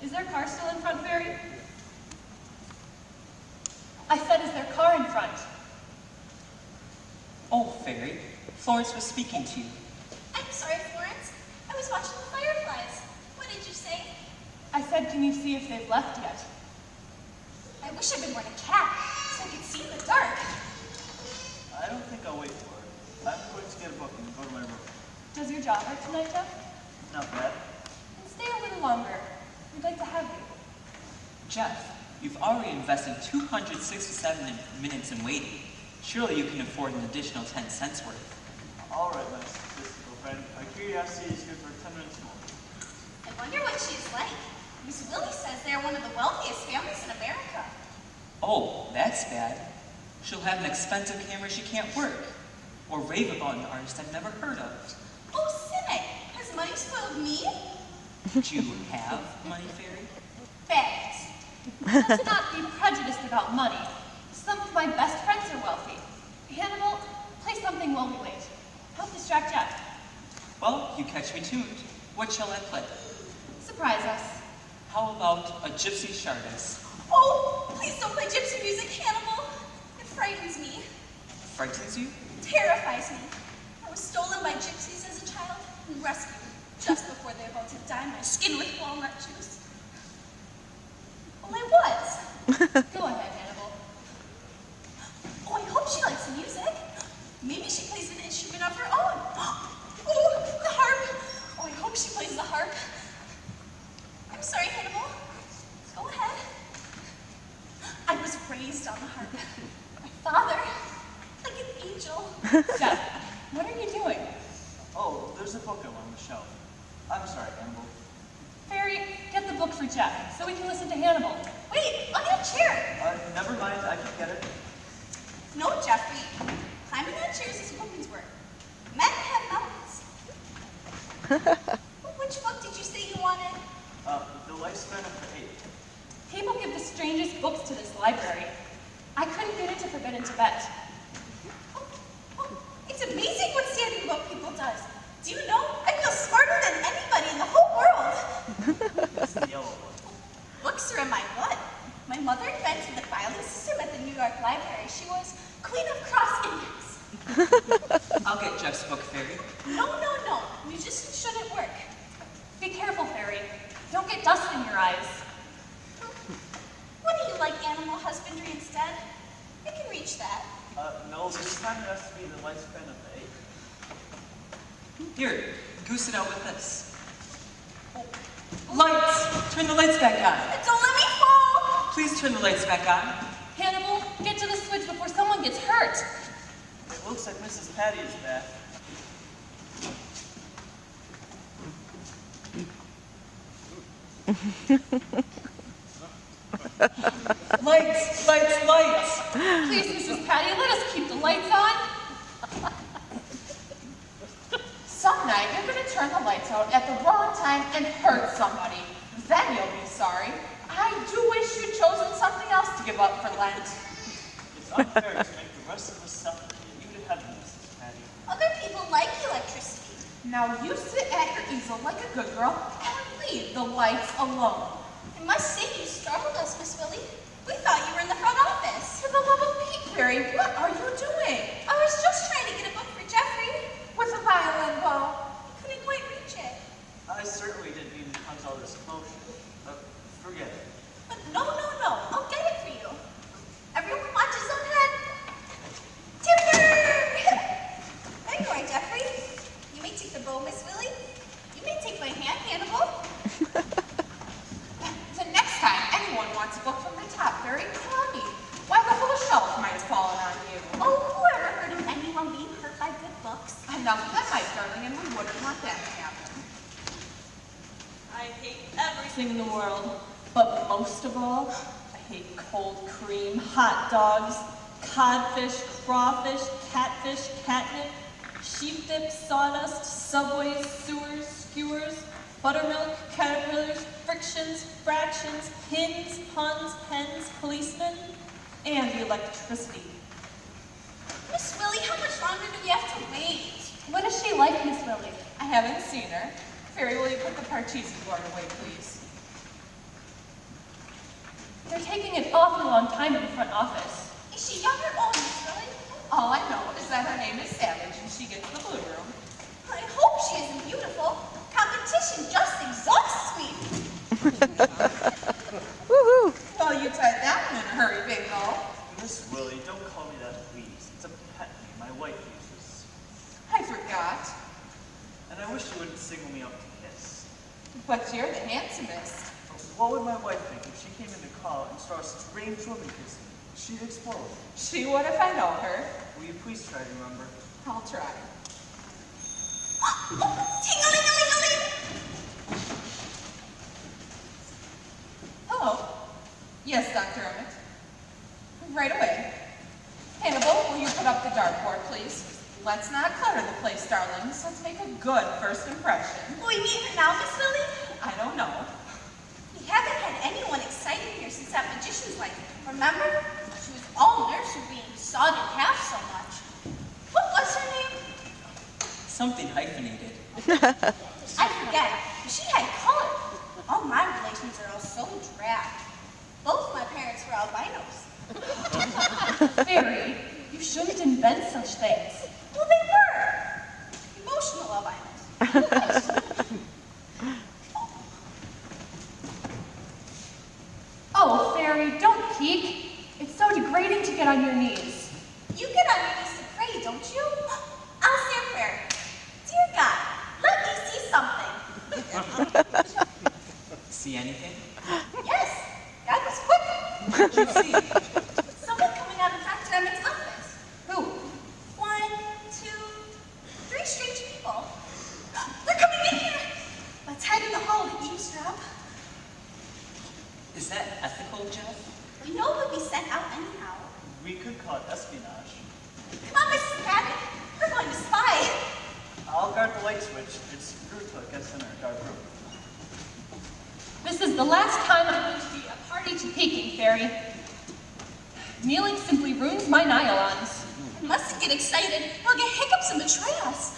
Is their car still in front, Fairy? I said, is their car in front? Oh, Fairy, Florence was speaking to you. I'm sorry, Florence. I was watching the fireflies. What did you say? I said, can you see if they've left yet? I wish I'd been wearing a cap so I could see in the dark. I don't think I'll wait for it. I'm going to get a book and go to my room. Does your job hurt tonight, Jeff? Not bad. Then stay a little longer. We'd like to have you. Jeff, you've already invested 267 minutes in waiting. Surely you can afford an additional 10 cents worth. All right, my statistical friend. My curiosity is good for 10 minutes more. I wonder what she's like. Miss Willie says they're one of the wealthiest families in America. Oh, that's bad. She'll have an expensive camera she can't work. Or rave about an artist I've never heard of. Oh, cynic! Has money spoiled me? Do you have money, Fairy? Thanks. Let's not be prejudiced about money. Some of my best friends are wealthy. Hannibal, play something while we wait. Help distract Jeff. Well, you catch me tuned. What shall I play? Surprise us. How about a gypsy chardonnay? Oh, please don't play gypsy music, Hannibal. It frightens me. Frightens you? Terrifies me. I was stolen by gypsies as a child and rescued just before they were about to dye my skin with walnut juice. Well, I was. Go ahead, Hannibal. Oh, I hope she likes music. Maybe she plays an instrument of her own. Oh, the harp. Oh, I hope she plays the harp. I'm sorry, Hannibal. Go ahead. I was raised on the harp. My father, like an angel. Jeff, what are you doing? Oh, there's a book on the shelf. I'm sorry, Hannibal. Fairy, get the book for Jeff so we can listen to Hannibal. Wait, on that chair. Never mind, I can get it. No, Jeffrey. Climbing on chairs is women's work. Men have mountains. Which book did you say you wanted? The Lifespan of the Ape. People give the strangest books to this library. I couldn't get into Forbidden Tibet. It's amazing what standing book people does. Do you know, I feel smarter than anybody in the whole world. That's the yellow one. Books are in my blood. My mother invented the filing system at the New York Library. She was Queen of Cross Index. I'll get Jeff's book, Fairy. No, no, no. Musicians shouldn't work. Be careful, Fairy. Don't get dust in your eyes. What do you like, animal husbandry instead? I can reach that. No, this time it has to be the Lifespan of the Ape. Here, goose it out with this. Lights! Turn the lights back on. Don't let me fall! Please turn the lights back on. Hannibal, get to the switch before someone gets hurt. It looks like Mrs. Patty is back. Lights! Lights! Lights! Please, Mrs. Patty, let us keep the lights on. Some night, you're going to turn the lights out at the wrong time and hurt somebody. Then you'll be sorry. I do wish you'd chosen something else to give up for Lent. It's unfair to make the rest of us suffer and you to heaven, Mrs. Patty. Other people like electricity. Now you sit at your easel like a good girl and leave the lights alone. I must say you startled us, Miss Willie. We thought you were in the front office. For the love of Pete, Fairy, what are you doing? I was just trying to get a book for Jeffrey. With a violin bow. I couldn't quite reach it. I certainly didn't mean to cause all this commotion. Forget it. But no, no, no. I'll get it for you. Everyone watch his own head. Timber! There you are, Jeffrey. You may take the bow, Miss Willie. You may take my hand, Hannibal. The next time anyone wants a book from the top, Fairy, call me. Why, the whole shelf might have fallen on you. Oh, whoever heard of anyone being hurt by good books? Enough of that, my darling, and we wouldn't want that to happen. I hate everything in the world, but most of all, I hate cold cream, hot dogs, codfish, crawfish, catfish, catnip, sheep dip, sawdust, subways, sewers, skewers, buttermilk, caterpillars, frictions, fractions, pins, puns, pens, policemen, and electricity. Miss Willie, how much longer do we have to wait? What is she like, Miss Willie? I haven't seen her. Fairy, will you put the Parcheesi board away, please? They're taking an awfully long time in the front office. Is she young or old, Miss Lily? All I know is that her name is Savage and she gets the blue room. I hope she isn't beautiful. Competition just exhausts me. Woohoo! Well, you tied that one in a hurry, Big Mo. Miss Willie, don't call me that, please. It's a pet name my wife uses. I forgot. And I wish you wouldn't single me out to kiss. But you're the handsomest. What would my wife think if she came in the car and saw a strange woman kissing me? She'd explode. She would if I know her. Will you please try to remember? I'll try. Ting-a-ling-a-ling-a-ling! Hello. Yes, Dr. Emmett. Right away. Hannibal, will you put up the dartboard, please? Let's not clutter the place, darlings. Let's make a good first impression. Will we meet her now, Miss Lily? I don't know. We haven't had anyone excited here since that magician's wife. Remember? She was all nerves for being sawed in half so much. What was her name? Something hyphenated. I forget. She had color. All my relations are all so drab. Both my parents were albinos. Fairy, you shouldn't invent such things. Well, they were. Emotional albinos. Oh, Fairy, don't peek. It's so degrading to get on your knees. You get on your knees to pray, don't you? I'll say a prayer. Dear God, let me see something. See anything? Yes, that was quick. What did you see? Someone coming out of Dr. Emmett's office. Who? 1, 2, 3 strange people. They're coming in here. Let's hide in the hall and eavesdrop. Is that ethical, Jeff? We know we'll be sent out anyhow. We could call it espionage. Come on, Mrs. Cabot. We're going to spy. I'll guard the light switch. It's Ruta gets in our dark room. This is the last time I'm going to be a party to peeking, Fairy. Kneeling simply ruins my nylons. I mustn't get excited. We'll get hiccups and betray us.